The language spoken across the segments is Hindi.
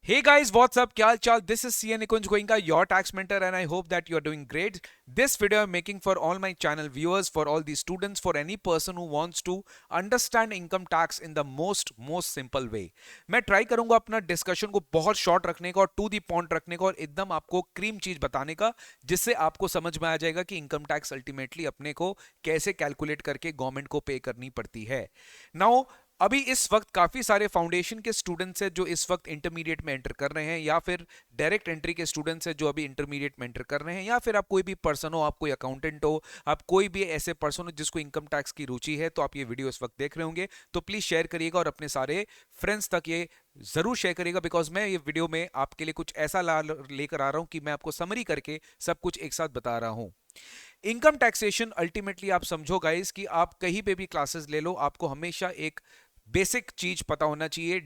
Hey guys, what's up? Kya chal? This is CA Nikunj Goenka, your tax mentor, and I hope that you are doing great. This video I'm making for all my channel viewers, for all the students, for any person who wants to understand income tax in the most simple way. मैं ट्राई करूंगा अपना डिस्कशन को बहुत शॉर्ट रखने का और टू दी पॉइंट रखने का और एकदम आपको क्रीम चीज बताने का, जिससे आपको समझ में आ जाएगा कि इनकम टैक्स अल्टीमेटली अपने को कैसे कैलकुलेट करके गवर्नमेंट को पे करनी पड़ती है. नाउ अभी इस वक्त काफी सारे फाउंडेशन के स्टूडेंट्स हैं जो इस वक्त इंटरमीडिएट में एंटर कर रहे हैं, या फिर डायरेक्ट एंट्री के स्टूडेंट्स हैं जो अभी इंटरमीडिएट में एंटर कर रहे हैं, या फिर आप कोई भी पर्सन हो, आप कोई अकाउंटेंट हो, आप कोई भी ऐसे पर्सन हो जिसको इनकम टैक्स की रुचि है, तो आप ये वीडियो इस वक्त देख रहे होंगे. तो प्लीज शेयर करिएगा और अपने सारे फ्रेंड्स तक ये जरूर शेयर करिएगा, बिकॉज मैं ये वीडियो में आपके लिए कुछ ऐसा लेकर आ रहा हूं कि मैं आपको समरी करके सब कुछ एक साथ बता रहा हूं. इनकम टैक्सेशन अल्टीमेटली आप समझो गाइस कि आप कहीं पे भी क्लासेस ले लो, आपको हमेशा एक बेसिक चीज पता होना चाहिए.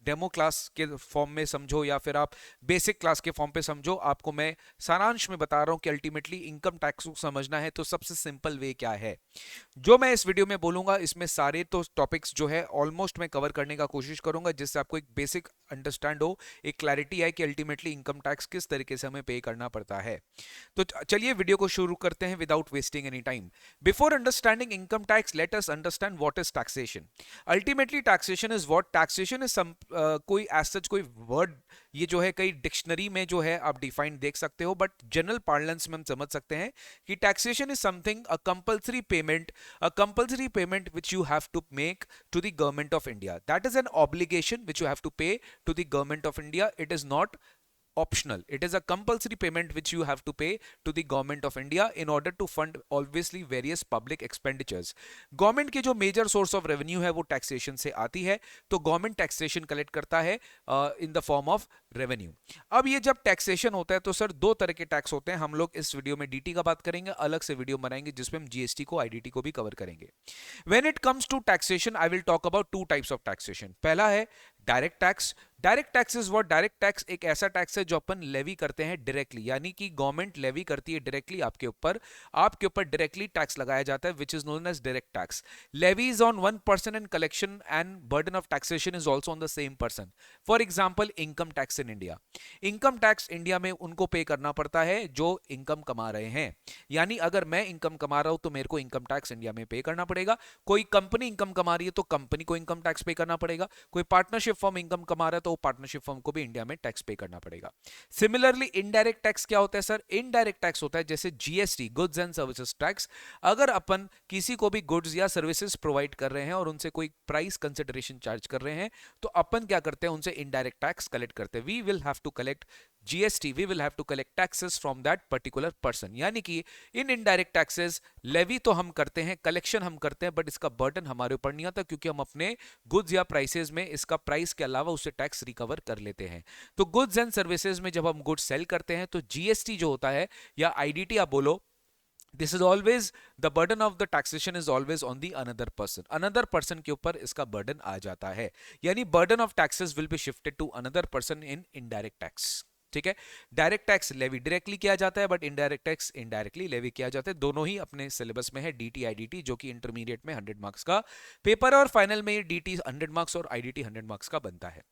डेमो क्लास के फॉर्म में समझो या फिर आप बेसिक क्लास के फॉर्म पे समझो. आपको मैं सारांश में बता रहा हूं कि अल्टीमेटली इनकम टैक्स को समझना है तो सबसे सिंपल वे क्या है. जो मैं इस वीडियो में बोलूंगा इसमें सारे तो टॉपिक्स जो है ऑलमोस्ट मैं कवर करने का कोशिश करूंगा, जिससे आपको एक बेसिक अंडरस्टैंड हो, एक क्लैरिटी है कि अल्टीमेटली इनकम टैक्स किस तरीके से हमें पे करना पड़ता है. तो चलिए वीडियो को शुरू करते हैं without wasting any time. Before understanding income tax, let us understand what is taxation. Ultimately taxation is what taxation is some कोई एज सच कोई वर्ड ये जो है कई डिक्शनरी में जो है आप डिफाइन देख सकते हो, बट जनरल पार्लेंस में हम समझ सकते हैं कि taxation is something a compulsory payment which you have to make to the government of India. That is an obligation which you have to pay to the government of India. It is not optional. It is a compulsory payment which you have to pay to the government of India in order to fund obviously various public expenditures. Government के जो मेजर सोर्स ऑफ रेवेन्यू है वो टैक्सेशन से आती है, तो गवर्नमेंट टैक्सेशन कलेक्ट करता है in the form of revenue. अब ये जब टैक्सेशन होता है तो सर दो तरह के टैक्स होते हैं. हम लोग इस वीडियो में डीटी का बात करेंगे, अलग से वीडियो बनाएंगे जिसमें हम जीएसटी को आईडीटी को भी कवर करेंगे. When it comes to taxation I will talk about two types of taxation. पहला है direct tax. Direct tax is what direct tax एक ऐसा टैक्स है जो अपन लेवी करते हैं डायरेक्टली, यानी कि गवर्नमेंट लेवी करती है डायरेक्टली आपके ऊपर डायरेक्टली टैक्स लगाया जाता है, which is known as direct tax. Levy is on one person and collection and burden of taxation is also on the same person. For example income tax in India. Income tax India में उनको पे करना पड़ता है जो इनकम कमा रहे हैं, यानी अगर मैं इनकम कमा रहा हूं तो मेरे को इनकम टैक्स इंडिया में पे करना पड़ेगा. कोई कंपनी इनकम कमा रही है तो कंपनी को इनकम टैक्स पे करना पड़ेगा. कोई पार्टनरशिप फर्म इनकम कमा रहा है तो वो पार्टनरशिप फर्म को भी इंडिया में टैक्स पे करना पड़ेगा. सिमिलरली इनडायरेक्ट टैक्स क्या होता है सर? इनडायरेक्ट टैक्स होता है जैसे GST, goods and services tax. अगर अपन किसी को भी गुड्स या सर्विसेज प्रोवाइड कर रहे हैं और उनसे कोई प्राइस कंसिडरेशन चार्ज कर रहे हैं, तो अपन क्या करते हैं, उनसे इनडायरेक्ट टैक्स कलेक्ट करते हैं. We will have to collect GST, we will have to collect taxes from that particular person. यानी कि इन इनडायरेक्ट टैक्सेस लेवी तो हम करते हैं, कलेक्शन हम करते हैं, बट इसका बर्डन हमारे ऊपर नहीं आता क्योंकि हम अपने गुड्स या प्राइसेस में इसका प्राइस के अलावा उससे टैक्स रिकवर कर लेते हैं. तो गुड्स एंड सर्विसेज में जब हम गुड्स सेल करते हैं तो जीएसटी जो होता है या आईडीटी आप बोलो, this is always the burden of the taxation is always on the another person के ऊपर इसका बर्डन आ जाता है. यानी burden of taxes will be shifted to another person in indirect tax. ठीक है. डायरेक्ट टैक्स लेवी डायरेक्टली किया जाता है, but indirect tax indirectly levy किया जाता है. दोनों ही अपने सिलेबस में है, डीटी आईडीटी, जो कि इंटरमीडिएट में 100 मार्क्स का पेपर है और फाइनल में ये डीटी 100 मार्क्स और आईडीटी 100 मार्क्स का बनता है.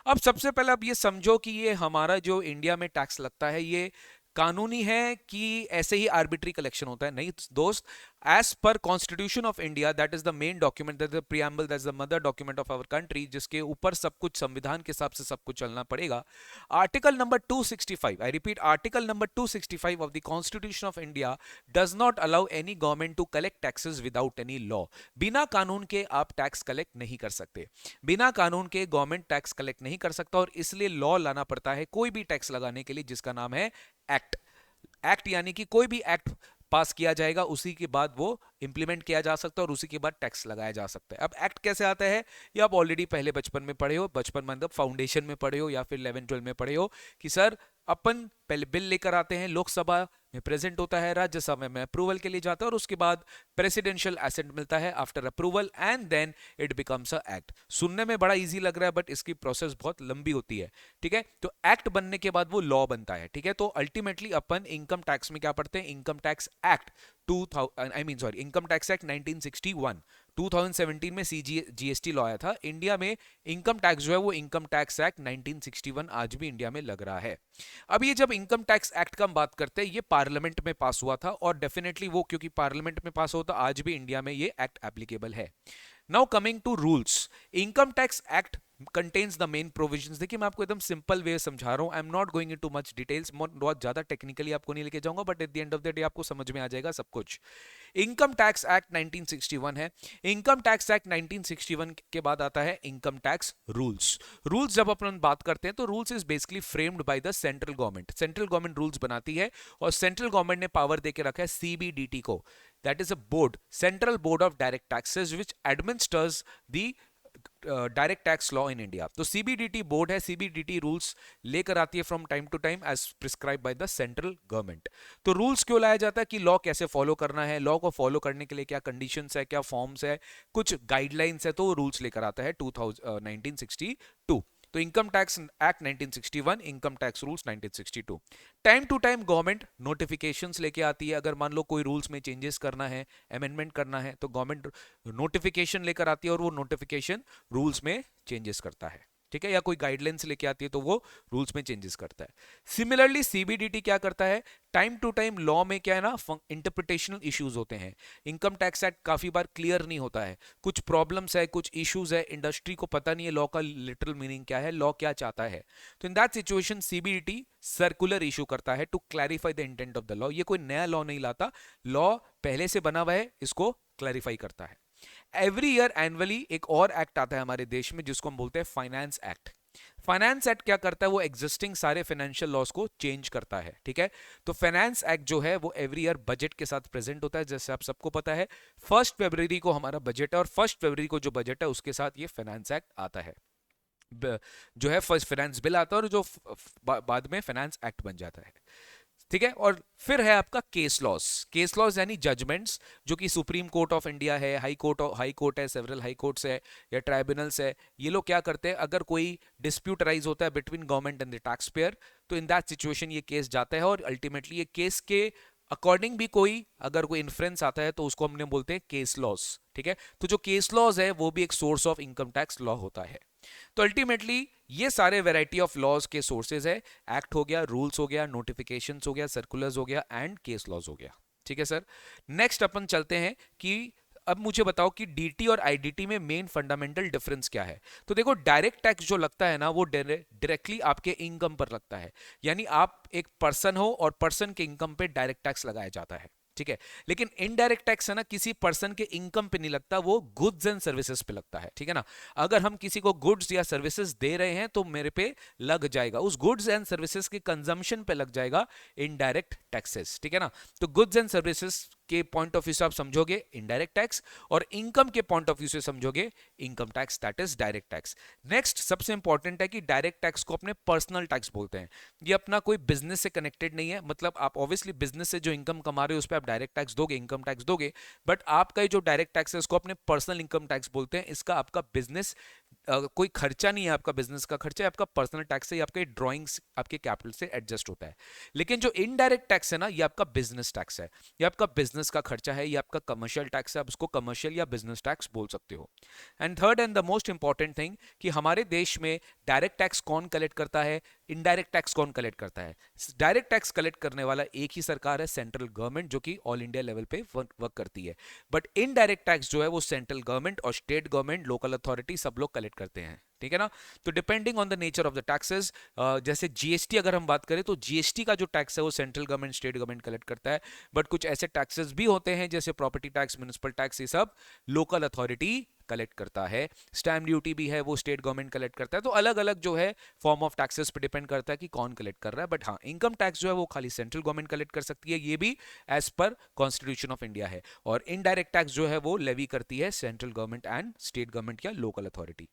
अब सबसे पहले आप ये समझो कि ये हमारा जो इंडिया में टैक्स लगता है ये कानूनी है कि ऐसे ही आर्बिट्री कलेक्शन होता है? नहीं दोस्त. As per constitution of India, that is the main document, that is the preamble, that is the mother document of our country, जिसके ऊपर सब कुछ संविधान के हिसाब से सब कुछ चलना पड़ेगा. Article number 265, I repeat, article number 265 of the constitution of India does not allow any government to collect taxes without any law. बिना कानून के आप टैक्स कलेक्ट नहीं कर सकते. बिना कानून के गवर्नमेंट टैक्स कलेक्ट नहीं कर सकता, और इसलिए लॉ लाना पड़ता है कोई भी टैक्स लगाने के लिए, जिसका नाम है एक्ट. एक्ट यानी कि कोई भी एक्ट पास किया जाएगा, उसी के बाद वो इंप्लीमेंट किया जा सकता है और उसी के बाद टैक्स लगाया जा सकता है. अब एक्ट कैसे आता है ये आप ऑलरेडी पहले बचपन में पढ़े हो, बचपन मतलब फाउंडेशन में पढ़े हो या फिर 11-12 में पढ़े हो कि सर अपन पहले बिल लेकर आते हैं, लोकसभा में प्रेजेंट होता है, राज्यसभा में अप्रूवल के लिए जाता है और उसके बाद प्रेसिडेंशियल असेंट मिलता है after approval and then it becomes a act. सुनने में बड़ा इजी लग रहा है बट इसकी प्रोसेस बहुत लंबी होती है. ठीक है. तो एक्ट बनने के बाद वो लॉ बनता है. ठीक है. तो अल्टीमेटली अपन इनकम टैक्स में क्या पढ़ते हैं? Income tax act 2000, I mean sorry, income tax act 1961. 2017 में जीएसटी लॉ आया था इंडिया में। इनकम टैक्स जो है वो इनकम टैक्स एक्ट 1961 आज भी इंडिया में लग रहा है। अब ये जब इनकम टैक्स एक्ट का हम बात करते हैं, ये पार्लियामेंट में पास हुआ था और डेफिनेटली वो क्योंकि पार्लियामेंट में पास होता आज भी इंडिया में ये एक्ट एप्लीकेबल है। Now coming to rules, income tax act contains the main provisions. देखिए मैं आपको एकदम सिंपल वे समझा रहा हूं, I am not going into much details, बहुत ज्यादा टेक्निकली आपको नहीं लेके जाऊंगा, but at the end of the day आपको समझ में आ जाएगा सब कुछ। इनकम टैक्स एक्ट 1961 है। इनकम टैक्स एक्ट 1961 के बाद आता है इनकम टैक्स रूल्स। रूल्स जब अपन बात करते हैं तो rules is basically framed bye the central government. Central government rules बनाती है और सेंट्रल गवर्नमेंट ने पावर देके रखा है सीबीडीटी को, that is a board, central board of direct taxes which administers the direct tax law in India. तो सीबीडीटी बोर्ड है, सीबीडीटी रूल्स लेकर आती है from time to time as prescribe by the central government. तो रूल्स क्यों लाया जाता है कि लॉ कैसे फॉलो करना है, लॉ को फॉलो करने के लिए क्या कंडीशंस है, क्या फॉर्म्स है, कुछ गाइडलाइंस है, तो रूल्स लेकर आता है 1962। तो income tax act 1961, income tax rules 1962। Time to time government notifications लेके आती है। अगर मान लो कोई रूल्स में चेंजेस करना है, अमेंडमेंट करना है, तो गवर्नमेंट नोटिफिकेशन लेकर आती है और वो नोटिफिकेशन रूल्स में चेंजेस करता है, ठीक है, या कोई गाइडलाइंस लेके आती है तो वो रूल्स में चेंजेस करता है। सिमिलरली सीबीडीटी क्या करता है, टाइम टू टाइम लॉ में क्या है ना, इंटरप्रिटेशनल इश्यूज होते हैं। इनकम टैक्स एक्ट काफी बार क्लियर नहीं होता है, कुछ प्रॉब्लम्स है, कुछ इश्यूज है, इंडस्ट्री को पता नहीं है लॉ का लिटरल मीनिंग क्या है, लॉ क्या चाहता है। तो in that situation CBDT circular issue करता है to clarify the intent of the law. ये कोई नया लॉ नहीं लाता, लॉ पहले से बना हुआ है, इसको क्लैरिफाई करता है। एवरी ईयर एनुअली एक और एक्ट आता है हमारे देश में जिसको हम बोलते हैं फाइनेंस एक्ट। फाइनेंस एक्ट क्या करता है, वो एग्जिस्टिंग सारे फाइनेंशियल लॉस को चेंज करता है, ठीक है। तो फाइनेंस एक्ट जो है वो एवरी ईयर बजट के साथ प्रेजेंट होता है, जैसे आप सबको पता है 1 फरवरी को हमारा बजट है और 1 फरवरी को जो बजट है उसके साथ ये फाइनेंस एक्ट आता है, जो है फर्स्ट फाइनेंस बिल आता है और जो बाद में फाइनेंस एक्ट बन जाता है, ठीक है। और फिर है आपका केस लॉस। केस लॉस यानी जजमेंट्स, जो कि सुप्रीम कोर्ट ऑफ इंडिया है, हाई कोर्ट है, सेवरल हाई कोर्ट्स है या ट्राइब्यूनल्स है, ये लोग क्या करते हैं, अगर कोई डिस्प्यूट राइज होता है between government and the tax payer, तो इन दैट सिचुएशन ये केस जाता है और अल्टीमेटली ये केस के अकॉर्डिंग भी कोई अगर कोई इन्फ्रेंस आता है तो उसको हमने बोलते हैं केस लॉस, ठीक है। तो जो केस लॉज है वो भी एक source of income tax law होता है। तो अल्टीमेटली ये सारे वैरायटी ऑफ लॉज के सोर्सेज है, एक्ट हो गया, रूल्स हो गया, नोटिफिकेशंस हो गया, सर्कुलर्स हो गया एंड केस लॉज हो गया, ठीक है सर। नेक्स्ट अपन चलते हैं कि अब मुझे बताओ कि डीटी और आईडीटी में मेन फंडामेंटल डिफरेंस क्या है। तो देखो डायरेक्ट टैक्स जो लगता है ना वो डायरेक्टली आपके इनकम पर लगता है, यानी आप एक पर्सन हो और पर्सन के इनकम पे डायरेक्ट टैक्स लगाया जाता है, ठीक है। लेकिन इनडायरेक्ट टैक्स है ना, किसी पर्सन के इनकम पे नहीं लगता, वो गुड्स एंड सर्विसेज पे लगता है, ठीक है ना। अगर हम किसी को गुड्स या सर्विसेज दे रहे हैं तो मेरे पे लग जाएगा, उस गुड्स एंड सर्विसेज के कंजम्पशन पे लग जाएगा इनडायरेक्ट टैक्सेस, ठीक है ना। तो गुड्स एंड सर्विसेज के पॉइंट ऑफ व्यू से आप समझोगे इनडायरेक्ट टैक्स और इनकम के पॉइंट ऑफ व्यू से समझोगे income tax, that is direct tax. Next सबसे इंपॉर्टेंट है कि डायरेक्ट टैक्स को अपने पर्सनल टैक्स बोलते हैं। ये अपना कोई बिजनेस से कनेक्टेड नहीं है, मतलब आप ऑब्वियसली बिजनेस से जो इनकम कमा रहे हो उस पर आप डायरेक्ट टैक्स दोगे, इनकम टैक्स दोगे, बट आपका जो डायरेक्ट टैक्स है उसको अपने पर्सनल इनकम टैक्स बोलते हैं। इसका आपका बिजनेस कोई खर्चा नहीं है, आपका बिजनेस का खर्चा है, आपका पर्सनल टैक्स है, ये आपके ड्रॉइंग्स आपके कैपिटल से एडजस्ट होता है। लेकिन जो इनडायरेक्ट टैक्स है ना, ये आपका बिजनेस टैक्स है, ये आपका बिजनेस का खर्चा है, ये आपका कमर्शियल टैक्स है, आप उसको कमर्शियल या बिजनेस टैक्स बोल सकते हो। And third and the most important thing कि हमारे देश में डायरेक्ट टैक्स कौन कलेक्ट करता है, इनडायरेक्ट टैक्स कौन कलेक्ट करता है। डायरेक्ट टैक्स कलेक्ट करने वाला एक ही सरकार है, सेंट्रल गवर्नमेंट, जो कि ऑल इंडिया लेवल पे वर्क करती है। बट इनडायरेक्ट टैक्स जो है वो सेंट्रल गवर्नमेंट और स्टेट गवर्नमेंट, लोकल अथॉरिटी सब लोग कलेक्ट करते हैं, ठीक है ना। तो depending on the nature of the taxes, जैसे जीएसटी अगर हम बात करें तो जीएसटी का जो टैक्स है वो central government state government collect करता है, बट कुछ ऐसे टैक्सेस भी होते हैं जैसे प्रॉपर्टी टैक्स, म्युनिसिपल टैक्स, ये सब लोकल अथॉरिटी कलेक्ट करता है। स्टैम्प ड्यूटी भी है वो स्टेट गवर्नमेंट कलेक्ट करता है। तो अलग अलग जो है फॉर्म ऑफ टैक्सेस पे डिपेंड करता है कि कौन कलेक्ट कर रहा है, बट हाँ इनकम टैक्स जो है वो खाली सेंट्रल गवर्नमेंट कलेक्ट कर सकती है, ये भी as per constitution of India है। और इनडायरेक्ट टैक्स जो है वो लेवी करती है central government and state government या लोकल अथॉरिटी।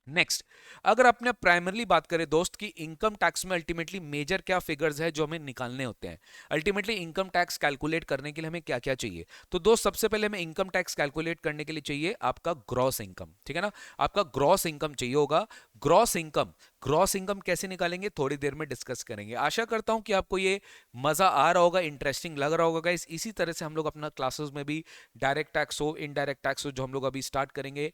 नेक्स्ट, अगर अपने प्राइमरली बात करें दोस्त की इनकम टैक्स में अल्टीमेटली मेजर क्या फिगर्स है जो हमें निकालने होते हैं, अल्टीमेटली इनकम टैक्स कैलकुलेट करने के लिए हमें क्या क्या चाहिए। तो दोस्त सबसे पहले हमें इनकम टैक्स कैलकुलेट करने के लिए चाहिए आपका ग्रॉस इनकम, ठीक है ना, आपका ग्रॉस इनकम चाहिए होगा। ग्रॉस इनकम कैसे निकालेंगे थोड़ी देर में डिस्कस करेंगे। आशा करता हूं कि आपको ये मजा आ रहा होगा, इंटरेस्टिंग लग रहा होगा गाइस। इसी तरह से हम लोग अपना क्लासेस में भी डायरेक्ट टैक्स हो, इनडायरेक्ट टैक्स हो, जो हम लोग अभी स्टार्ट करेंगे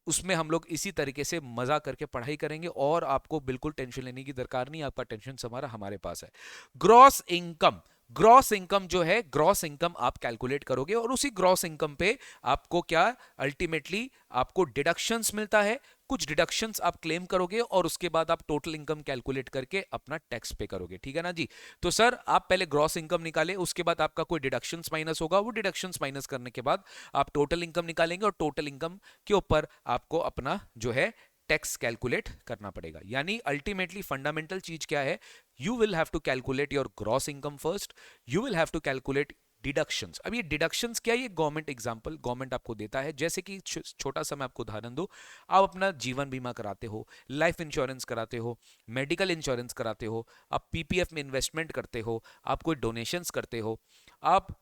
उसमें हम लोग इसी तरीके से मजा करके पढ़ाई करेंगे और आपको बिल्कुल टेंशन लेने की दरकार नहीं, आपका टेंशन हमारा हमारे पास है। ग्रॉस इनकम, ग्रॉस इनकम जो है, ग्रॉस इनकम आप कैलकुलेट करोगे और उसी ग्रॉस इनकम पे आपको क्या अल्टीमेटली आपको डिडक्शंस मिलता है, कुछ डिडक्शंस आप क्लेम करोगे और उसके बाद आप टोटल इनकम कैलकुलेट करके अपना टैक्स पे करोगे, ठीक है ना जी। तो सर आप पहले ग्रॉस इनकम निकालें, उसके बाद आपका कोई डिडक्शंस माइनस होगा, वो डिडक्शंस माइनस करने के बाद आप टोटल इनकम निकालेंगे और टोटल इनकम के ऊपर आपको अपना जो है टैक्स कैलकुलेट करना पड़ेगा। यानी अल्टीमेटली फंडामेंटल चीज क्या है, you will have to calculate your gross income first, you will have to calculate deductions. अब ये डिडक्शंस क्या है, ये गवर्नमेंट एग्जांपल गवर्नमेंट आपको देता है। जैसे कि छोटा सा मैं आपको उदाहरण दूं, आप अपना जीवन बीमा कराते हो, लाइफ इंश्योरेंस कराते हो, मेडिकल इंश्योरेंस कराते हो, आप पीपीएफ में इन्वेस्टमेंट करते हो, आप कोई डोनेशंस करते हो, आप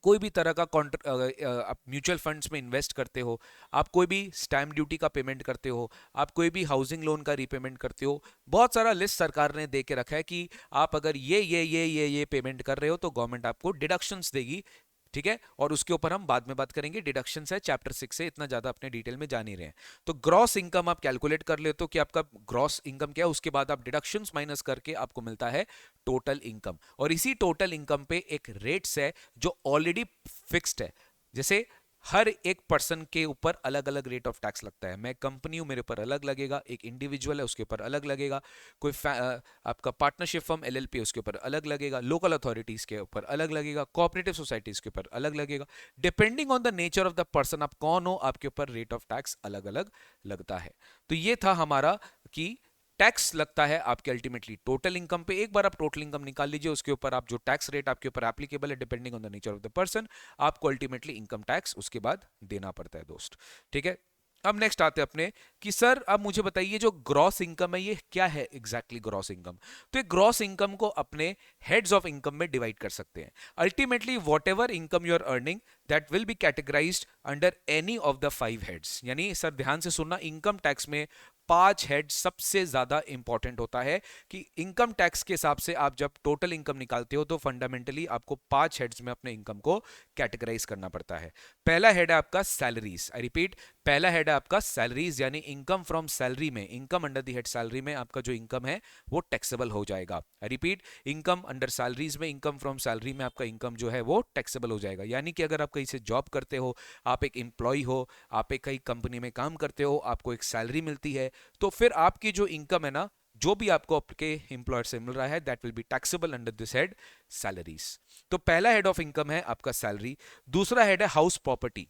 कोई भी तरह का आप म्यूचुअल फंड्स में इन्वेस्ट करते हो, आप कोई भी स्टैम्प ड्यूटी का पेमेंट करते हो, आप कोई भी हाउसिंग लोन का रीपेमेंट करते हो, बहुत सारा लिस्ट सरकार ने दे के रखा है कि आप अगर ये पेमेंट कर रहे हो तो गवर्नमेंट आपको डिडक्शंस देगी, ठीक है। और उसके ऊपर हम बाद में बात करेंगे, डिडक्शंस है चैप्टर 6 से, इतना ज्यादा अपने डिटेल में जा नहीं रहे हैं। तो ग्रॉस इनकम आप कैलकुलेट कर लेते हो कि आपका ग्रॉस इनकम क्या है, उसके बाद आप डिडक्शंस माइनस करके आपको मिलता है टोटल इनकम। और इसी टोटल इनकम पे एक रेट्स है जो ऑलरेडी फिक्स्ड है। जैसे हर एक पर्सन के ऊपर अलग अलग रेट ऑफ टैक्स लगता है। मैं कंपनी हूं, मेरे ऊपर अलग लगेगा, एक इंडिविजुअल है उसके ऊपर अलग लगेगा, कोई आपका पार्टनरशिप फर्म एलएलपी उसके ऊपर अलग लगेगा, लोकल अथॉरिटीज के ऊपर अलग लगेगा, कोऑपरेटिव सोसाइटीज के ऊपर अलग लगेगा। Depending on the nature of the person, आप कौन हो, आपके ऊपर रेट ऑफ टैक्स अलग अलग लगता है। तो ये था हमारा कि टैक्स लगता है आपके अल्टीमेटली टोटल इनकम पे। एक बार आप टोटल इनकम निकाल लीजिए, उसके ऊपर आप जो टैक्स रेट आपके ऊपर एप्लीकेबल है depending on the nature of the person, आपको अल्टीमेटली इनकम टैक्स उसके बाद देना पड़ता है दोस्त, ठीक है। अब नेक्स्ट आते हैं अपने कि सर अब मुझे बताइए जो ग्रॉस इनकम है ये क्या है एग्जैक्टली ग्रॉस इनकम। तो एक ग्रॉस इनकम को अपने हेड्स ऑफ इनकम में डिवाइड कर सकते हैं। Ultimately whatever income you are earning that will be categorised under any of the 5 heads. यानी सर ध्यान से सुनना, इनकम टैक्स में 5 हेड सबसे ज्यादा इंपॉर्टेंट होता है कि इनकम टैक्स के हिसाब से आप जब टोटल इनकम निकालते हो तो फंडामेंटली आपको 5 हेड्स में अपने इनकम को कैटेगराइज करना पड़ता है। पहला हेड है आपका सैलरीज, आई रिपीट, पहला हेड है आपका सैलरीज, यानी इनकम फ्रॉम सैलरी में, income under the head salary में आपका जो इनकम है वो टैक्सेबल हो जाएगा। I repeat, income under salaries में, इनकम फ्रॉम सैलरी में आपका इनकम जो है वो टैक्सेबल हो जाएगा। यानी कि अगर आप कहीं से जॉब करते हो, आप एक एम्प्लॉय हो, आप एक कहीं कंपनी में काम करते हो, आपको एक सैलरी मिलती है, तो फिर आपकी जो इनकम है ना, जो भी आपको आपके एम्प्लॉयर से मिल रहा है that will be taxable under this head salaries. तो पहला हेड ऑफ इनकम है आपका सैलरी। दूसरा हेड है हाउस प्रॉपर्टी।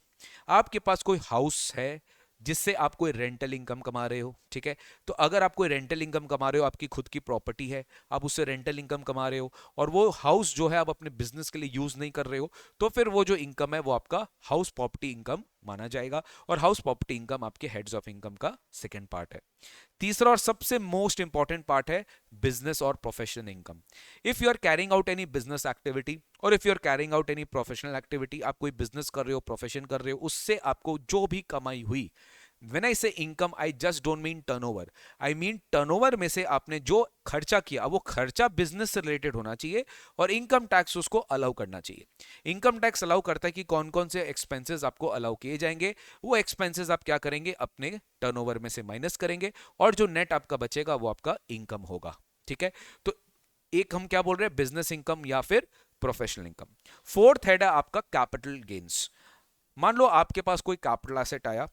आपके पास कोई हाउस है जिससे आप कोई रेंटल इनकम कमा रहे हो, ठीक है। तो अगर आप कोई रेंटल इनकम कमा रहे हो, आपकी खुद की प्रॉपर्टी है, आप उससे रेंटल इनकम कमा रहे हो और वो हाउस जो है आप अपने बिजनेस के लिए यूज नहीं कर रहे हो, तो फिर वो जो इनकम है वो आपका हाउस प्रॉपर्टी इनकम माना जाएगा। और हाउस प्रॉपर्टी इनकम आपके हेड्स ऑफ इनकम का सेकेंड पार्ट है। तीसरा और सबसे मोस्ट इंपॉर्टेंट पार्ट है बिजनेस और professional income. If you are carrying out any business activity और if you are carrying out any professional activity, आप कोई बिजनेस कर रहे हो, प्रोफेशन कर रहे हो, उससे आपको जो भी कमाई हुई, When I say income, I just don't mean turnover. I mean turnover में से आपने जो खर्चा किया वो खर्चा बिजनेस से रिलेटेड होना चाहिए और इनकम टैक्स उसको अलाउ करना चाहिए। इनकम टैक्स अलाउ करता है कि कौन कौन से एक्सपेंसेस आपको अलाउ किए जाएंगे, वो एक्सपेंसेस आप क्या करेंगे, अपने टर्नओवर में से माइनस करेंगे और जो नेट आपका बचेगा वो आपका इनकम होगा, ठीक है। तो एक हम क्या बोल रहे हैं, बिजनेस इनकम या फिर प्रोफेशनल इनकम। फोर्थ हेड है आपका कैपिटल गेन्स। मान लो आपके पास कोई कैपिटल एसेट आया,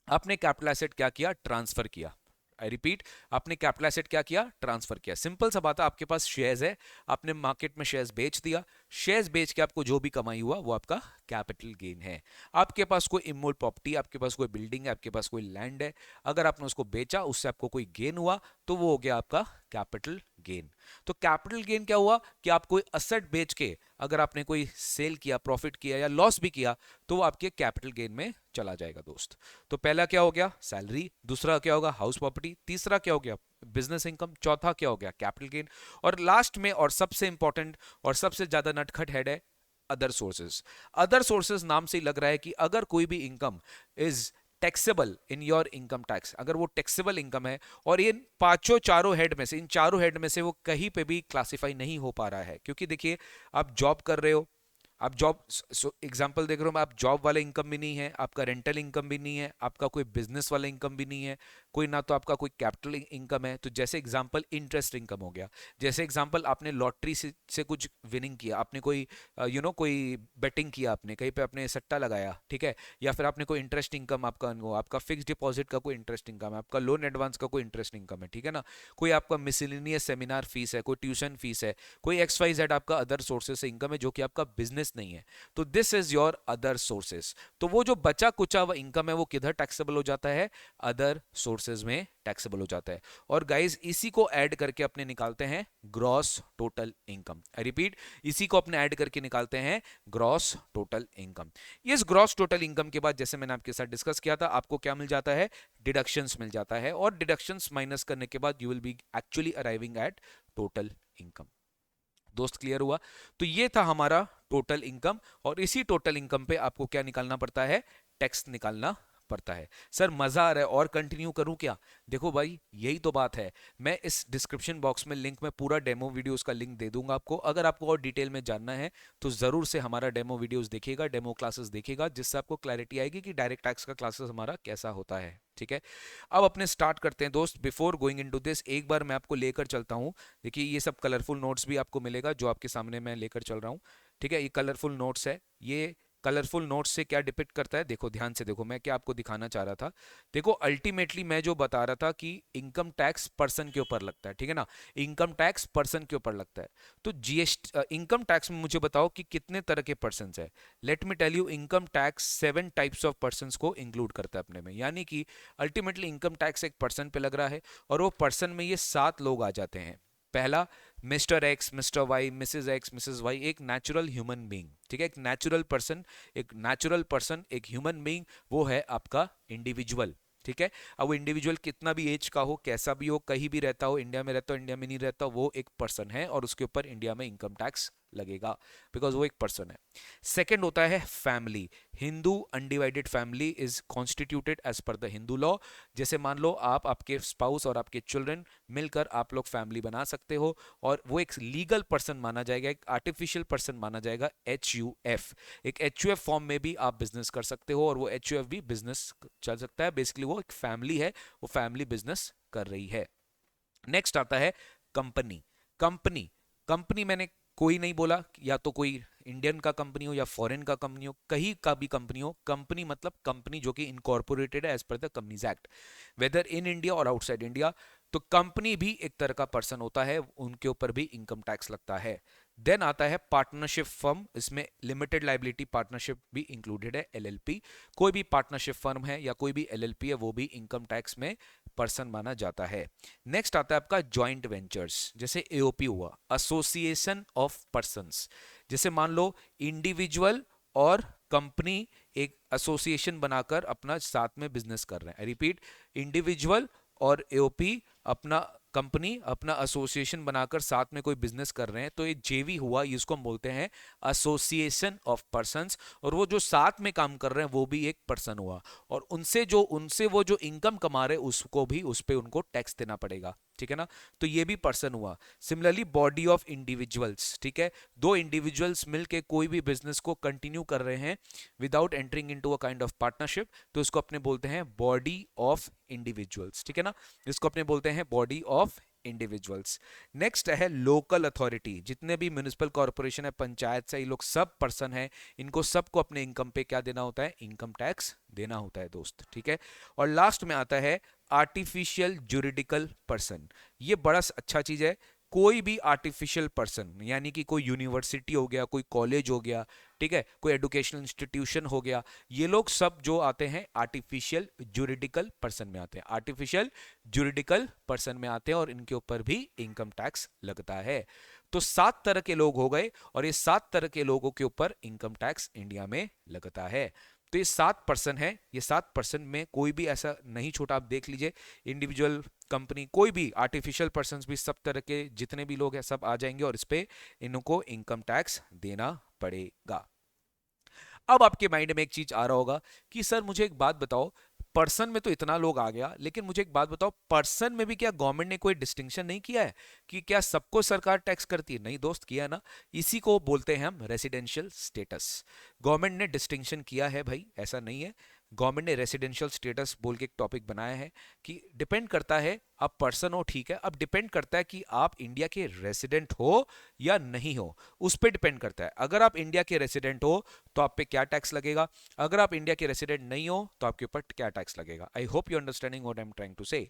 आपने कैपिटल एसेट क्या किया, ट्रांसफर किया। आई रिपीट, आपने कैपिटल एसेट क्या किया, ट्रांसफर किया। सिंपल सा बात है, आपके पास शेयर्स है, आपने मार्केट में शेयर्स बेच दिया, शेयर्स बेच के आपको जो भी कमाई हुआ वो आपका कैपिटल गेन है। आपके पास कोई इमोल प्रॉपर्टी, आपके पास कोई बिल्डिंग है, आपके पास कोई लैंड है, अगर आपने उसको बेचा, उससे आपको कोई गेन हुआ तो वो हो गया आपका कैपिटल गेन। तो कैपिटल गेन क्या हुआ कि आप कोई असेट बेच के अगर आपने कोई सेल किया, प्रॉफिट किया या लॉस भी किया तो वो आपके कैपिटल गेन में चला जाएगा दोस्त। तो पहला क्या हो गया सैलरी, दूसरा क्या होगा हाउस प्रॉपर्टी, तीसरा क्या हो गया बिजनेस इनकम, चौथा क्या हो गया कैपिटल गेन, और लास्ट में और सबसे इंपॉर्टेंट और सबसे ज्यादा नटखट हेड है अदर सोर्सेज। अदर सोर्सेज नाम से ही लग रहा है कि अगर कोई भी income is taxable in your income tax, अगर वो टैक्सेबल इनकम है और इन पांचों चारों हेड में से, इन चारों हेड में से वो कहीं पे भी क्लासिफाई नहीं हो पा रहा है, क्योंकि देखिए आप जॉब कर रहे हो, आप जॉब एग्जांपल देख रहे हो, आप जॉब वाला इनकम भी नहीं है, आपका रेंटल इनकम भी नहीं है, आपका कोई बिजनेस वाला इनकम भी नहीं है, कोई ना तो आपका कोई कैपिटल इनकम है। तो जैसे एग्जांपल इंटरेस्ट इनकम हो गया, जैसे एग्जांपल आपने लॉटरी से कुछ विनिंग किया, आपने कोई कोई बेटिंग किया, आपने कहीं पे आपने सट्टा लगाया, ठीक है, या फिर आपने कोई इंटरेस्ट इनकम, आपका फिक्स डिपॉजिट का कोई इंटरेस्ट इनकम है, आपका लोन एडवांस का कोई इंटरेस्ट इनकम है, ठीक है ना, कोई आपका मिसलिनियस सेमिनार फीस है, कोई ट्यूशन फीस है, कोई एक्स वाई जेड आपका अदर सोर्सेस से इनकम है जो कि आपका बिजनेस नहीं है, तो this is your other sources. तो वो जो बचा कुचा हुआ इनकम है वो किधर टैक्सेबल हो जाता है, अदर सोर्सेज में टैक्सेबल हो जाता है। और गाइस इसी को ऐड करके अपने निकालते हैं gross total income. I repeat, इसी को अपने ऐड करके निकालते हैं ग्रॉस टोटल इनकम। इस ग्रॉस टोटल इनकम के बाद जैसे मैंने आपके साथ डिस्कस किया था, आपको क्या मिल जाता है, डिडक्शंस मिल जाता है, और डिडक्शंस माइनस करने के बाद you will be actually arriving at total income. दोस्त क्लियर हुआ? तो ये था हमारा टोटल इनकम, और इसी टोटल इनकम पे आपको क्या निकालना पड़ता है, टैक्स निकालना पड़ता है। सर मजा आ रहा है और कंटिन्यू करूं क्या? देखो भाई यही तो बात है, मैं इस डिस्क्रिप्शन बॉक्स में लिंक में पूरा डेमो वीडियोस का लिंक दे दूंगा आपको। अगर आपको और डिटेल में जानना है तो जरूर से हमारा डेमो वीडियोस देखिएगा, डेमो क्लासेस देखिएगा, जिससे आपको क्लैरिटी आएगी कि डायरेक्ट टैक्स का क्लासेस हमारा कैसा होता है। ठीक है, अब अपने स्टार्ट करते हैं दोस्त। बिफोर गोइंग इनटू दिस एक बार मैं आपको लेकर चलता हूं। देखिए ये सब कलरफुल नोट्स भी आपको मिलेगा जो आपके सामने मैं लेकर चल रहा हूं। ठीक है, ये कलरफुल नोट्स है। ये कलरफुल नोट्स से क्या डिपिक्ट करता है, देखो ध्यान से देखो मैं क्या आपको दिखाना चाह रहा था। देखो अल्टीमेटली मैं जो बता रहा था कि इनकम टैक्स पर्सन के ऊपर लगता है, ठीक है ना, इनकम टैक्स पर्सन के ऊपर लगता है। तो जीएसटी इनकम टैक्स में मुझे बताओ कि कितने तरह के पर्सन है। Let me tell you, income tax 7 types of person को इंक्लूड करता है अपने में, यानी कि अल्टीमेटली इनकम टैक्स एक पर्सन पे लग रहा है, और वो पर्सन में ये 7 लोग आ जाते हैं। पहला mister X, mister Y, missus X, missus Y, एक नेचुरल ह्यूमन बीइंग, ठीक है, एक नेचुरल पर्सन, एक ह्यूमन बीइंग, वो है आपका इंडिविजुअल। ठीक है, अब वो इंडिविजुअल कितना भी एज का हो, कैसा भी हो, कहीं भी रहता हो, इंडिया में रहता हो, इंडिया में नहीं रहता, वो एक पर्सन है और उसके ऊपर इंडिया में इनकम टैक्स लगेगा, बिकॉज वो एक पर्सन है। सेकेंड होता है family. Hindu undivided family is constituted as per the Hindu law. जैसे मान लो आप, आपके स्पाउस और आपके चिल्ड्रन मिलकर आप लोग फैमिली बना सकते हो, और वो एक लीगल पर्सन माना जाएगा, एक आर्टिफिशियल पर्सन माना जाएगा, HUF। एक HUF फॉर्म में भी आप बिजनेस कर सकते हो, और वो HUF भी बिजनेस चल सकता है। बेसिकली वो एक फैमिली है, वो फैमिली बिजनेस कर रही है। नेक्स्ट आता है कंपनी। कंपनी कंपनी मैंने कोई नहीं बोला, या तो कोई इंडियन का कंपनी हो या फॉरेन का कंपनी हो, कहीं का भी कंपनी हो। कंपनी मतलब कंपनी जो कि इनकॉर्पोरेटेड है as per the companies act, whether in India और आउटसाइड इंडिया। तो कंपनी भी एक तरह का पर्सन होता है, उनके ऊपर भी इनकम टैक्स लगता है। देन आता है पार्टनरशिप फर्म, इसमें लिमिटेड लाइबिलिटी पार्टनरशिप भी इंक्लूडेड है, LLP। कोई भी पार्टनरशिप फर्म है या कोई भी LLP है, वो भी इनकम टैक्स में पर्सन माना जाता है। नेक्स्ट आता है आपका जॉइंट वेंचर्स, जैसे AOP हुआ, एसोसिएशन ऑफ पर्संस। जैसे मान लो इंडिविजुअल और कंपनी एक एसोसिएशन बनाकर अपना साथ में बिजनेस कर रहे हैं। रिपीट, इंडिविजुअल और AOP अपना कंपनी, अपना एसोसिएशन बनाकर साथ में कोई बिजनेस कर रहे हैं, तो ये JV हुआ, इसको हम बोलते हैं एसोसिएशन ऑफ पर्संस। और वो जो साथ में काम कर रहे हैं वो भी एक पर्सन हुआ, और उनसे वो जो इनकम कमा रहे उसको भी, उस पे उनको टैक्स देना पड़ेगा। ठीक है ना, तो ये भी पर्सन हुआ। सिमिलरली बॉडी ऑफ इंडिविजुअल्स, ठीक है, दो इंडिविजुअल्स मिलके कोई भी बिजनेस को कंटिन्यू कर रहे हैं without entering into a kind of partnership, तो इसको अपने बोलते हैं बॉडी ऑफ इंडिविजुअल्स। ठीक है ना, इसको अपने बोलते हैं बॉडी ऑफ इंडिविजुअल्स। नेक्स्ट है लोकल अथॉरिटी। जितने भी म्युनिसिपल कॉर्पोरेशन है, पंचायत से, ये लोग सब पर्सन है, इनको सबको अपने इनकम पे क्या देना होता है, इनकम टैक्स देना होता है दोस्त। ठीक है, और लास्ट में आता है आर्टिफिशियल जुरिडिकल पर्सन। ये बड़ा अच्छा चीज है। कोई भी आर्टिफिशियल पर्सन, यानी कि कोई यूनिवर्सिटी हो गया, कोई कॉलेज हो गया, ठीक है, कोई एजुकेशनल इंस्टीट्यूशन हो गया, ये लोग सब जो आते हैं आर्टिफिशियल जुरिडिकल पर्सन में आते हैं, आर्टिफिशियल जुरिडिकल पर्सन में आते हैं, और इनके ऊपर भी इनकम टैक्स लगता है। तो 7 तरह के लोग हो गए, और ये 7 तरह के लोगों के ऊपर इनकम टैक्स इंडिया में लगता है। तो ये 7% है, ये 7% में कोई भी ऐसा नहीं छोटा, आप देख लीजिए, इंडिविजुअल, कंपनी, कोई भी, आर्टिफिशियल पर्सन भी, सब तरह के जितने भी लोग हैं सब आ जाएंगे, और इस पे इनको इनकम टैक्स देना पड़ेगा। अब आपके माइंड में एक चीज आ रहा होगा कि सर मुझे एक बात बताओ, पर्सन में तो इतना लोग आ गया, लेकिन मुझे एक बात बताओ, पर्सन में भी क्या गवर्नमेंट ने कोई डिस्टिंक्शन नहीं किया है कि क्या सबको सरकार टैक्स करती है? नहीं दोस्त, किया है ना। इसी को बोलते हैं हम रेसिडेंशियल स्टेटस। गवर्नमेंट ने डिस्टिंक्शन किया है भाई, ऐसा नहीं है। गवर्नमेंट ने रेसिडेंशियल स्टेटस बोल के एक टॉपिक बनाया है कि डिपेंड करता है, आप पर्सन हो ठीक है, अब डिपेंड करता है कि आप इंडिया के रेसिडेंट हो या नहीं हो, उस पर डिपेंड करता है। अगर आप इंडिया के रेसिडेंट हो तो आप पे क्या टैक्स लगेगा, अगर आप इंडिया के रेसिडेंट नहीं हो तो आपके ऊपर क्या टैक्स लगेगा। I hope you understanding what I am trying to say.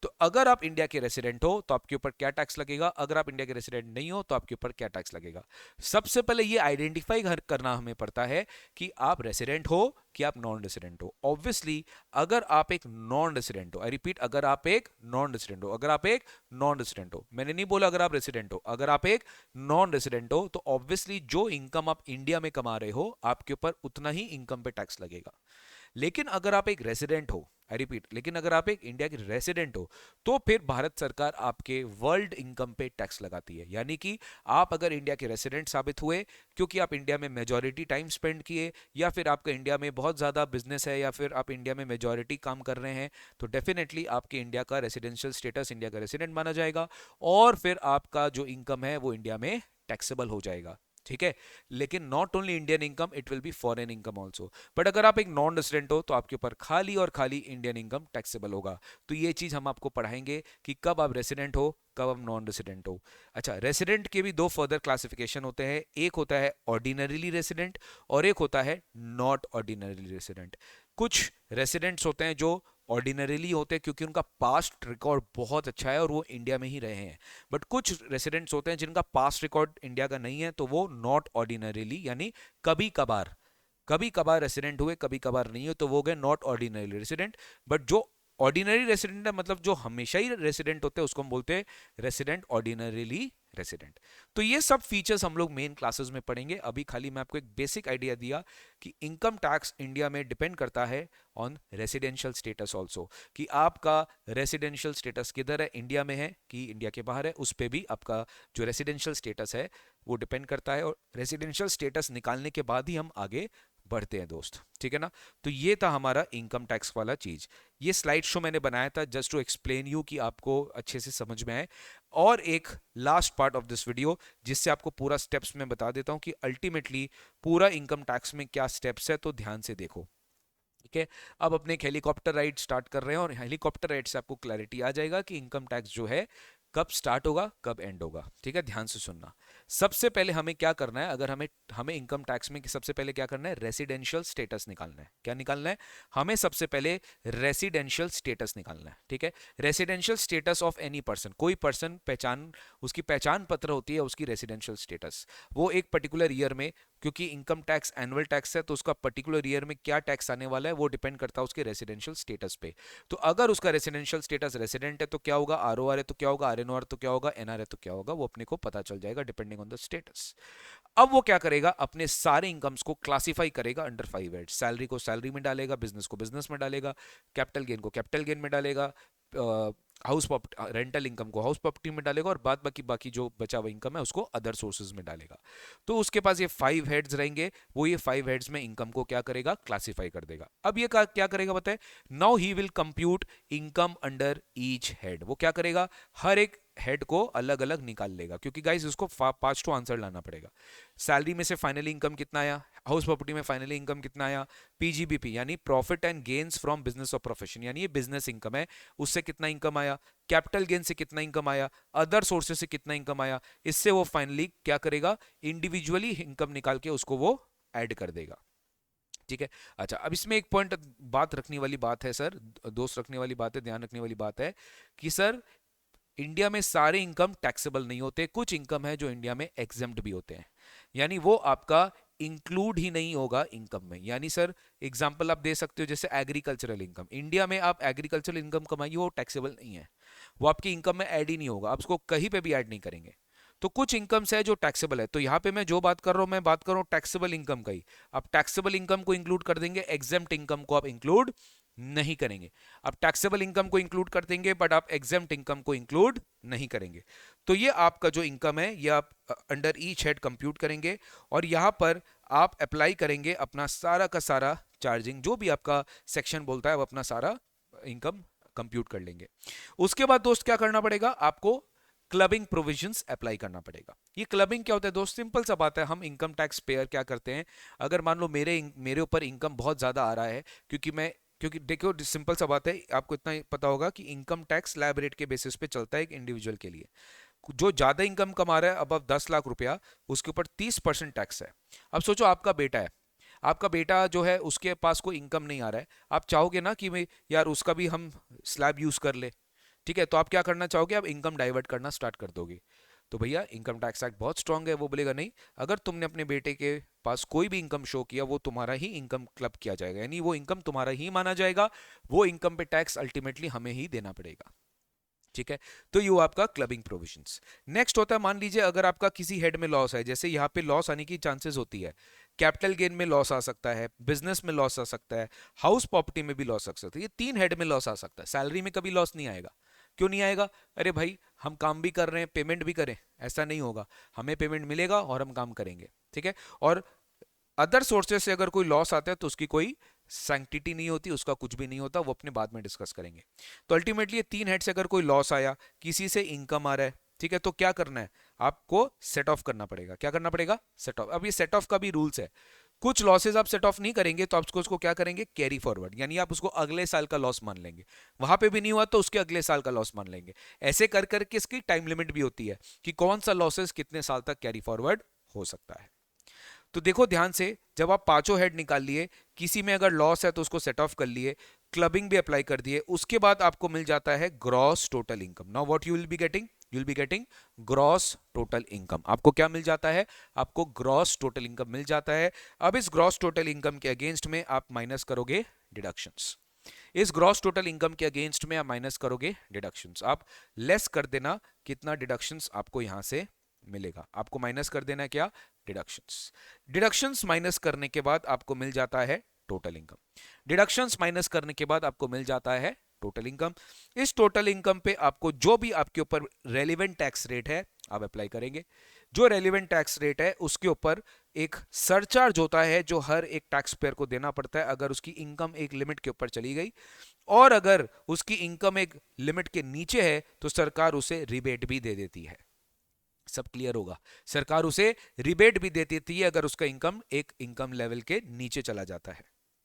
तो अगर आप इंडिया के रेसिडेंट हो तो आपके ऊपर क्या टैक्स लगेगा, अगर आप इंडिया के रेसिडेंट नहीं हो तो आपके ऊपर क्या टैक्स लगेगा। सबसे पहले ये आइडेंटिफाई करना हमें पड़ता है कि आप रेसिडेंट हो कि आप नॉन रेसिडेंट हो। ऑब्वियसली अगर आप एक नॉन रेसिडेंट हो, आई रिपीट, अगर आप एक नॉन रेसिडेंट हो, अगर आप एक नॉन रेसिडेंट हो, मैंने नहीं बोला अगर आप रेसिडेंट हो, अगर आप एक नॉन रेसिडेंट हो, तो ऑब्वियसली जो इनकम आप इंडिया में कमा रहे हो आपके ऊपर उतना ही इनकम पे टैक्स लगेगा। लेकिन अगर आप एक रेसिडेंट हो, आई रिपीट, लेकिन अगर आप एक इंडिया के रेसिडेंट हो, तो फिर भारत सरकार आपके वर्ल्ड इनकम पे टैक्स लगाती है। यानी कि आप अगर इंडिया के रेसिडेंट साबित हुए क्योंकि आप इंडिया में मेजॉरिटी टाइम स्पेंड किए, या फिर आपका इंडिया में बहुत ज़्यादा बिजनेस है, या फिर आप इंडिया में मेजॉरिटी काम कर रहे हैं, तो डेफिनेटली आपके इंडिया का रेसिडेंशियल स्टेटस इंडिया का रेसिडेंट माना जाएगा, और फिर आपका जो इनकम है वो इंडिया में टैक्सेबल हो जाएगा। ठीक है, लेकिन not only Indian income, it will be foreign income also. But अगर आप एक नॉन रेसिडेंट हो तो आपके ऊपर खाली और खाली इंडियन इनकम टैक्सेबल होगा। तो ये चीज हम आपको पढ़ाएंगे कि कब आप रेसिडेंट हो, कब आप नॉन रेसिडेंट हो। अच्छा, रेसिडेंट के भी दो फर्दर क्लासिफिकेशन होते हैं, एक होता है ऑर्डिनरीली रेसिडेंट और एक होता है नॉट ऑर्डिनरीली रेसिडेंट। कुछ रेसिडेंट्स होते हैं जो ऑर्डिनरीली होते हैं क्योंकि उनका पास्ट रिकॉर्ड बहुत अच्छा है और वो इंडिया में ही रहे हैं, बट कुछ रेसिडेंट्स होते हैं जिनका पास्ट रिकॉर्ड इंडिया का नहीं है, तो वो नॉट ऑर्डिनरीली, यानी कभी कभार रेसिडेंट हुए, कभी कभार नहीं हुए, तो वो गए नॉट ऑर्डिनरी रेसिडेंट। बट जो ऑर्डिनरी रेसिडेंट है, मतलब जो हमेशा ही रेसिडेंट होते हैं, उसको हम बोलते हैं रेसिडेंट ऑर्डिनरीली रेसिडेंट। तो ये सब फीचर्स हम लोग मेन क्लासेस में पढ़ेंगे। अभी खाली मैं आपको एक बेसिक आइडिया दिया कि इनकम टैक्स इंडिया में डिपेंड करता है ऑन रेसिडेंशियल स्टेटस ऑल्सो, कि आपका रेसिडेंशियल स्टेटस किधर है, इंडिया में है कि इंडिया के बाहर है, उस पर भी आपका जो रेसिडेंशियल स्टेटस है वो डिपेंड करता है। और रेसिडेंशियल स्टेटस निकालने के बाद ही हम आगे बढ़ते हैं दोस्त, ठीक है ना। तो ये था हमारा इनकम टैक्स वाला चीज। ये स्लाइड शो मैंने बनाया था जस्ट टू एक्सप्लेन यू कि आपको अच्छे से समझ में आए। और एक last part of this video जिससे आपको पूरा स्टेप्स में बता देता हूं कि अल्टीमेटली पूरा इनकम टैक्स में क्या स्टेप्स है, तो ध्यान से देखो। ठीक है, अब अपने एक हेलीकॉप्टर राइड स्टार्ट कर रहे हैं, और हेलीकॉप्टर राइड से आपको क्लैरिटी आ जाएगा कि इनकम टैक्स जो है कब स्टार्ट होगा, कब एंड होगा। ठीक है, ध्यान से सुनना। सबसे पहले हमें क्या करना है, अगर हमें हमें इनकम टैक्स में सबसे पहले क्या करना है, रेसिडेंशियल स्टेटस निकालना है। क्या निकालना है हमें? सबसे पहले रेसिडेंशियल स्टेटस निकालना है। ठीक है, residential status of any person, कोई पर्सन पहचान, उसकी पहचान पत्र होती है उसकी रेसिडेंशियल स्टेटस, वो एक पर्टिकुलर ईयर में, क्योंकि इनकम टैक्स एनुअल टैक्स है, तो उसका पर्टिकुलर ईयर में क्या टैक्स आने वाला है वो डिपेंड करता है उसके रेसिडेंशियल स्टेटस पे। तो अगर उसका रेसिडेंशियल स्टेटस रेसिडेंट है तो क्या होगा, आरओआर है तो क्या होगा, आरएनओआर तो क्या होगा, एनआर है तो क्या होगा, वो अपने को पता चल जाएगा डिपेंडिंग ऑन द स्टेटस। अब वो क्या करेगा, अपने सारे इनकम्स को क्लासिफाई करेगा अंडर 5 हेड्स। सैलरी को सैलरी में डालेगा, बिजनेस को बिजनेस में डालेगा, कैपिटल गेन को कैपिटल गेन में डालेगा, हाउस रेंटल इनकम को हाउस प्रॉपर्टी में डालेगा, और बाद बाकी बाकी जो बचा हुआ इनकम है उसको अदर सोर्सेज में डालेगा। तो उसके पास ये 5 हेड्स रहेंगे, वो ये 5 हेड्स में इनकम को क्या करेगा, क्लासिफाई कर देगा। अब ये क्या करेगा बताए, now he will compute income under each head. वो क्या करेगा, हर एक हेड को अलग अलग निकाल लेगा, क्योंकि गाइस उसको 5 टू आंसर लाना पड़ेगा। सैलरी में से फाइनली इनकम कितना आया, हाउस प्रॉपर्टी में फाइनली इनकम कितना आया, पीजीबीपी यानी profit and gains from business और प्रोफेशन, यानी ये बिजनेस इनकम है, उससे कितना इनकम आया, कैपिटल गेन से कितना इनकम आया, अदर सोर्सेस से कितना इनकम आया, इससे वो फाइनली क्या करेगा, इंडिविजुअली इनकम निकाल के उसको वो ऐड कर देगा। ठीक है, अच्छा, अब इसमें एक पॉइंट बात रखने वाली बात है सर, दोस्त रखने वाली बात है, ध्यान रखने वाली बात है कि सर इंडिया में सारे इनकम टैक्सेबल नहीं होते, कुछ इनकम है जो इंडिया में एग्जेम्प्ट भी होते हैं, यानी वो आपका इंक्लूड ही नहीं होगा इनकम में। यानी सर एग्जांपल आप दे सकते हो, जैसे एग्रीकल्चरल इनकम, इंडिया में आप एग्रीकल्चरल इनकम कमाइए, वो टैक्सेबल नहीं है, वो आपकी इनकम में ऐड ही नहीं होगा, आप उसको कहीं पे भी ऐड नहीं करेंगे। तो कुछ इनकम्स है जो टैक्सेबल है, तो यहाँ पे मैं जो बात कर रहा हूँ, मैं बात कर रहा हूँ टैक्सेबल इनकम का ही। आप टैक्सेबल इनकम को इंक्लूड कर देंगे, एग्जेम्प्ट इनकम को आप इंक्लूड नहीं करेंगे। आप टैक्सेबल इनकम को इंक्लूड कर देंगे बट आप एग्जेम्प्ट इनकम को इंक्लूड नहीं करेंगे। तो ये आपका जो इनकम है ये आप अंडर ईच हेड कंप्यूट करेंगे और यहाँ पर आप अप्लाई करेंगे अपना सारा का सारा चार्जिंग, जो भी आपका सेक्शन बोलता है वो अपना सारा इनकम कंप्यूट कर लेंगे। उसके बाद दोस्त क्या करना पड़ेगा, आपको क्लबिंग प्रोविजंस अप्लाई करना पड़ेगा। ये क्लबिंग क्या होता है दोस्त, सिंपल सा बात है, हम इनकम टैक्स पेयर क्या करते हैं, अगर मान लो मेरे ऊपर इनकम बहुत ज्यादा आ रहा है, क्योंकि देखो सिंपल सा बात है, आपको इतना ही पता होगा कि इनकम टैक्स स्लैब रेट के बेसिस पे चलता है एक इंडिविजुअल के लिए। जो ज्यादा इनकम कमा रहा है अबव 10 लाख रुपया, उसके ऊपर 30% टैक्स है। अब सोचो आपका बेटा है, आपका बेटा जो है उसके पास कोई इनकम नहीं आ रहा है, आप चाहोगे ना कि यार उसका भी हम स्लैब यूज कर ले, ठीक है, तो आप क्या करना चाहोगे, आप इनकम डाइवर्ट करना स्टार्ट कर दोगे। तो भैया इनकम टैक्स एक्ट बहुत स्ट्रांग है, वो बोलेगा नहीं, अगर तुमने अपने बेटे के पास कोई भी इनकम शो किया वो तुम्हारा ही इनकम क्लब किया जाएगा, यानी वो इनकम तुम्हारा ही माना जाएगा, वो इनकम पे टैक्स अल्टीमेटली हमें ही देना पड़ेगा। ठीक है, तो ये आपका क्लबिंग प्रोविजंस। नेक्स्ट होता है, मान लीजिए अगर आपका किसी हेड में लॉस है, जैसे यहाँ पे लॉस आने की चांसेस होती है, कैपिटल गेन में लॉस आ सकता है, बिजनेस में लॉस आ सकता है, हाउस प्रॉपर्टी में भी लॉस आ सकता है, ये 3 हेड में लॉस आ सकता है। सैलरी में कभी लॉस नहीं आएगा, क्यों नहीं आएगा, अरे भाई हम काम भी कर रहे हैं पेमेंट भी करें, ऐसा नहीं होगा, हमें पेमेंट मिलेगा और हम काम करेंगे, ठीक है। और अदर सोर्सेज से अगर कोई लॉस आता है तो उसकी कोई सैंक्टिटी नहीं होती, उसका कुछ भी नहीं होता, वो अपने बाद में डिस्कस करेंगे। तो अल्टीमेटली ये 3 हेड से अगर कोई लॉस आया, किसी से इनकम आ रहा है, ठीक है, तो क्या करना है, आपको सेट ऑफ करना पड़ेगा। क्या करना पड़ेगा, सेट ऑफ। अब ये सेट ऑफ का भी रूल्स है, कुछ लॉसेज आप सेट ऑफ नहीं करेंगे तो आप उसको क्या करेंगे, कैरी फॉरवर्ड, यानी आप उसको अगले साल का लॉस मान लेंगे, वहां पे भी नहीं हुआ तो उसके अगले साल का लॉस मान लेंगे। ऐसे कर करके इसकी टाइम लिमिट भी होती है कि कौन सा लॉसेज कितने साल तक कैरी फॉरवर्ड हो सकता है। तो देखो ध्यान से, जब आप पांचों हेड निकाल लिए, किसी में अगर लॉस है तो उसको सेट ऑफ कर लिए, क्लबिंग भी अप्लाई कर दिए, उसके बाद आपको मिल जाता है gross total income. Now what you will be getting, you will be getting gross total income. आपको क्या मिल जाता है, आपको ग्रॉस टोटल इनकम मिल जाता है। अब इस ग्रॉस टोटल इनकम के अगेंस्ट में आप माइनस करोगे डिडक्शंस, इस ग्रॉस टोटल इनकम के अगेंस्ट में आप माइनस करोगे डिडक्शंस। आप लेस कर देना कितना डिडक्शंस आपको यहां से मिलेगा, आपको माइनस कर देना है क्या, डिडक्शंस। डिडक्शंस माइनस करने के बाद आपको मिल जाता है टोटल इनकम, डिडक्शंस माइनस करने के बाद आपको मिल जाता है टोटल इनकम। इस टोटल इनकम पे आपको जो भी आपके ऊपर रेलिवेंट टैक्स रेट है आप अप्लाई करेंगे। जो रेलिवेंट टैक्स रेट है उसके ऊपर एक सरचार्ज होता है जो हर एक टैक्स पेयर को देना पड़ता है अगर उसकी इनकम एक लिमिट के ऊपर चली गई, और अगर उसकी इनकम एक लिमिट के नीचे है तो सरकार उसे रिबेट भी दे देती है। सब क्लियर होगा, सरकार उसे रिबेट भी दे देती है अगर उसका इनकम एक इनकम लेवल के नीचे चला जाता है,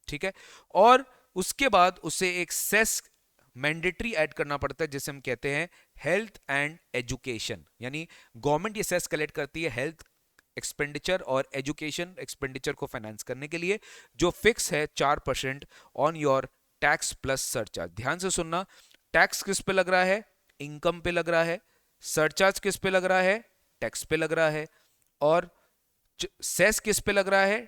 ठीक है। और उसके बाद उसे एक सेस मैंडेटरी ऐड करना पड़ता है जिसे हम कहते हैं हेल्थ एंड एजुकेशन, यानी गवर्नमेंट ये सेस कलेक्ट करती है हेल्थ एक्सपेंडिचर और एजुकेशन एक्सपेंडिचर को फाइनेंस करने के लिए, जो फिक्स है 4% on your tax plus surcharge. ध्यान से सुनना, टैक्स किस पे लग रहा है, इनकम पे लग रहा है, सरचार्ज किस पे लग रहा है, टैक्स पे लग रहा है, और सेस किस पे लग रहा है,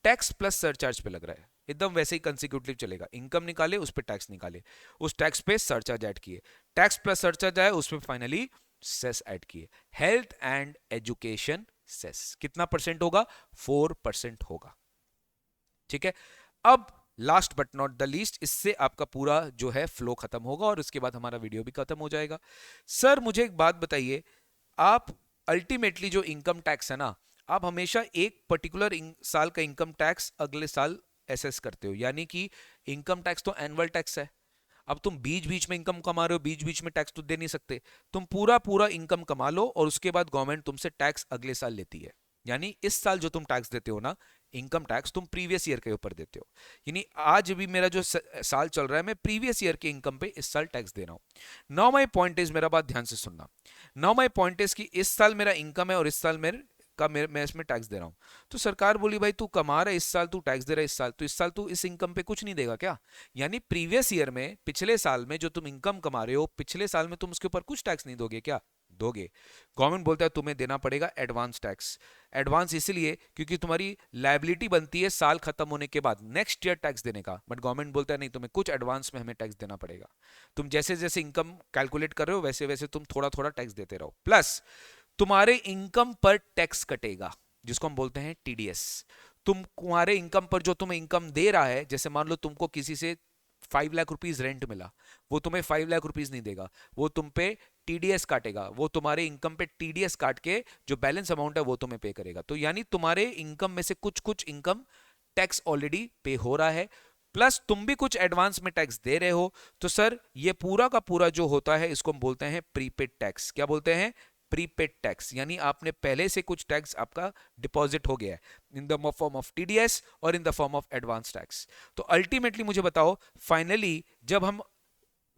टैक्स प्लस सरचार्ज पे लग रहा है। एकदम वैसे ही कंसिक्यूटिव चलेगा, इनकम निकाले उस पे टैक्स निकाले, उस टैक्स पे सरचार्ज ऐड किए, टैक्स प्लस सरचार्ज आए उस पे फाइनली सेस ऐड किए। हेल्थ एंड एजुकेशन सेस कितना परसेंट होगा, 4% होगा, ठीक है। अब last but not the least, इससे आपका पूरा जो है फ्लो खत्म होगा और उसके बाद हमारा वीडियो भी खत्म हो जाएगा। सर मुझे एक बात बताइए, आप अल्टीमेटली जो इनकम टैक्स है ना, आप हमेशा एक पर्टिकुलर साल का इनकम टैक्स अगले साल एसेस करते हो, यानी कि इनकम टैक्स तो एनुअल टैक्स है। अब तुम बीच बीच में इनकम कमा रहे हो, बीच बीच में टैक्स तो दे नहीं सकते, तुम पूरा पूरा इनकम कमा लो और उसके बाद गवर्नमेंट तुमसे टैक्स अगले साल लेती है। यानी इस साल जो तुम टैक्स देते हो ना, इनकम टैक्स तुम प्रीवियस ईयर के ऊपर देते हो, यानी आज भी मेरा जो साल चल रहा है मैं प्रीवियस ईयर के इनकम पे इस साल टैक्स दे रहा हूं। नाउ माय पॉइंट इज, मेरा बात ध्यान से सुनना, नाउ माय पॉइंट इज कि इस साल मेरा इनकम है और इस साल मेरे का मैं इसमें टैक्स दे रहा हूँ। तो सरकार बोली भाई तू कमा रहा है इस साल, तू टैक्स दे रहा है इस साल, तो इस साल तू इस इनकम पे कुछ नहीं देगा क्या? यानी प्रीवियस ईयर में, पिछले साल में जो तुम इनकम कमा रहे हो, पिछले साल में तुम उसके ऊपर कुछ टैक्स नहीं दोगे क्या? दोगे। गवर्नमेंट बोलता है तुम्हें देना पड़ेगा एडवांस टैक्स। एडवांस इसलिए क्योंकि तुम्हारी लायबिलिटी बनती है साल खत्म होने के बाद नेक्स्ट ईयर टैक्स देने का, बट गवर्नमेंट बोलता है नहीं, तुम्हें कुछ एडवांस में हमें टैक्स देना पड़ेगा। तुम जैसे जैसे इनकम कैलकुलेट कर रहे हो वैसे वैसे तुम थोड़ा थोड़ा टैक्स देते रहो, प्लस तुम्हारे इनकम पर टैक्स कटेगा जिसको हम बोलते हैं टीडीएस। तुम्हारे इनकम पर जो तुम्हें इनकम दे रहा है, जैसे मान लो तुमको किसी से 5 लाख रुपीज रेंट मिला, वो तुम्हें 5 लाख रुपीज नहीं देगा, वो तुम पे टीडीएस काटेगा, वो तुम्हारे इनकम पे टीडीएस काट के जो बैलेंस अमाउंट है वो तुम्हें पे करेगा। तो यानी तुम्हारे इनकम में से कुछ कुछ इनकम टैक्स ऑलरेडी पे हो रहा है, प्लस तुम भी कुछ एडवांस में टैक्स दे रहे हो। तो सर ये पूरा का पूरा जो होता है इसको हम बोलते हैं प्रीपेड टैक्स। क्या बोलते हैं? Prepaid tax. यानी आपने पहले से कुछ टैक्स आपका डिपॉजिट हो गया है in the form of TDS और in the form of advance tax. तो अल्टीमेटली मुझे बताओ, फाइनली जब हम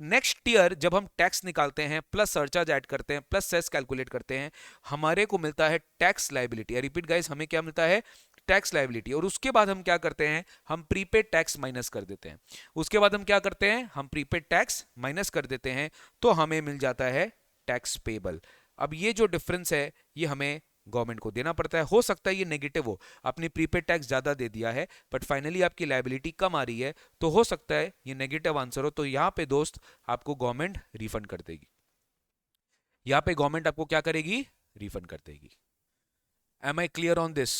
नेक्स्ट ईयर जब हम टैक्स निकालते हैं, प्लस सरचार्ज ऐड करते हैं, प्लस सेस कैलकुलेट करते हैं, हमारे को मिलता है टैक्स लायबिलिटी। रिपीट गाइस, हमें क्या मिलता है? Tax liability. और उसके बाद हम क्या करते हैं? हम प्रीपेड टैक्स माइनस कर देते हैं। उसके बाद हम क्या करते हैं? हम प्रीपेड टैक्स माइनस कर देते हैं, तो हमें मिल जाता है टैक्स पेबल। अब ये जो डिफरेंस है ये हमें गवर्नमेंट को देना पड़ता है। हो सकता है ये नेगेटिव हो, आपने प्रीपेड टैक्स ज्यादा दे दिया है बट फाइनली आपकी लायबिलिटी कम आ रही है, तो हो सकता है ये नेगेटिव आंसर हो। तो यहाँ पे दोस्त आपको गवर्नमेंट रिफंड कर देगी, यहाँ पे गवर्नमेंट आपको क्या करेगी? रिफंड कर देगी। Am I clear on this?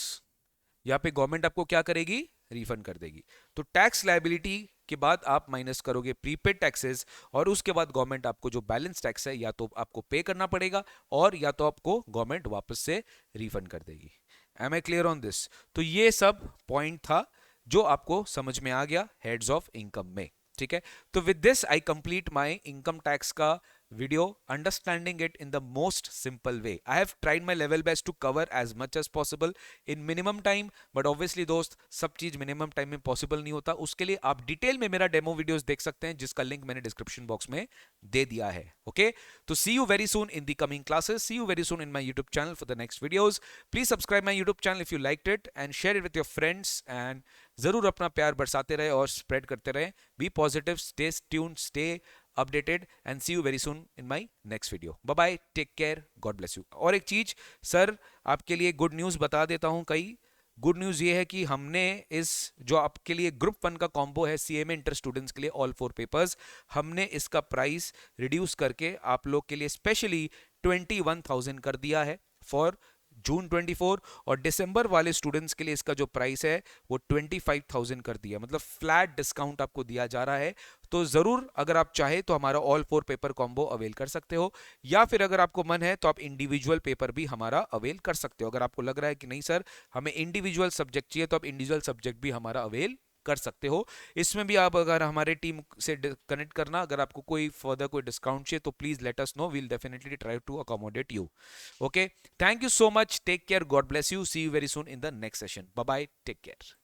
यहाँ पे गवर्नमेंट आपको क्या करेगी? रिफंड कर देगी। तो टैक्स लायबिलिटी के बाद आप माइनस करोगे प्रीपेड टैक्सेस, और उसके बाद गवर्नमेंट आपको जो बैलेंस टैक्स है या तो आपको पे करना पड़ेगा और या तो आपको गवर्नमेंट वापस से रिफंड कर देगी। Am I clear on this? तो ये सब पॉइंट था जो आपको समझ में आ गया हेड्स ऑफ इनकम में। ठीक है, तो with this I complete my income tax का video, understanding it in the most simple way. I have tried my level best to cover as much as possible in minimum time, but obviously दोस्त सब चीज मिनिमम टाइम में पॉसिबल नहीं होता। उसके लिए आप डिटेल में मेरा डेमो वीडियोस देख सकते हैं जिसका लिंक मैंने डिस्क्रिप्शन बॉक्स में दे दिया है। ओके, तो see you very soon in the coming classes, see you very soon in my YouTube channel for the next videos. Please subscribe my YouTube channel if you liked it and share it with your friends, and जरूर अपना प्यार बरसाते रहे और स्प्रेड करते रहे। Be positive, stay tuned, stay updated and see you very soon in my next video. Bye bye, take care, God bless you. और एक चीज सर आपके लिए गुड न्यूज बता देता हूं। कई गुड न्यूज ये है कि हमने इस जो आपके लिए ग्रुप 1 का कॉम्बो है सीएमए इंटर स्टूडेंट्स के लिए ऑल 4 पेपर्स, हमने इसका प्राइस रिड्यूस करके आप लोग के लिए स्पेशली 21,000 कर दिया है फॉर जून 24, और दिसंबर वाले स्टूडेंट्स के लिए इसका जो प्राइस है वो 25,000 कर दिया, मतलब फ्लैट डिस्काउंट आपको दिया जा रहा है। तो जरूर अगर आप चाहे तो हमारा ऑल 4 पेपर कॉम्बो अवेल कर सकते हो, या फिर अगर आपको मन है तो आप इंडिविजुअल पेपर भी हमारा अवेल कर सकते हो। अगर आपको लग रहा है कि नहीं सर हमें इंडिविजुअल सब्जेक्ट चाहिए, तो आप इंडिविजुअल सब्जेक्ट भी हमारा अवेल कर सकते हो। इसमें भी आप अगर हमारे टीम से कनेक्ट करना, अगर आपको कोई फर्दर कोई डिस्काउंट चाहिए तो please let us know, we will definitely try to accommodate you. Okay, thank you so much, take care, God bless you, see you very soon in the next session. Bye bye, take care.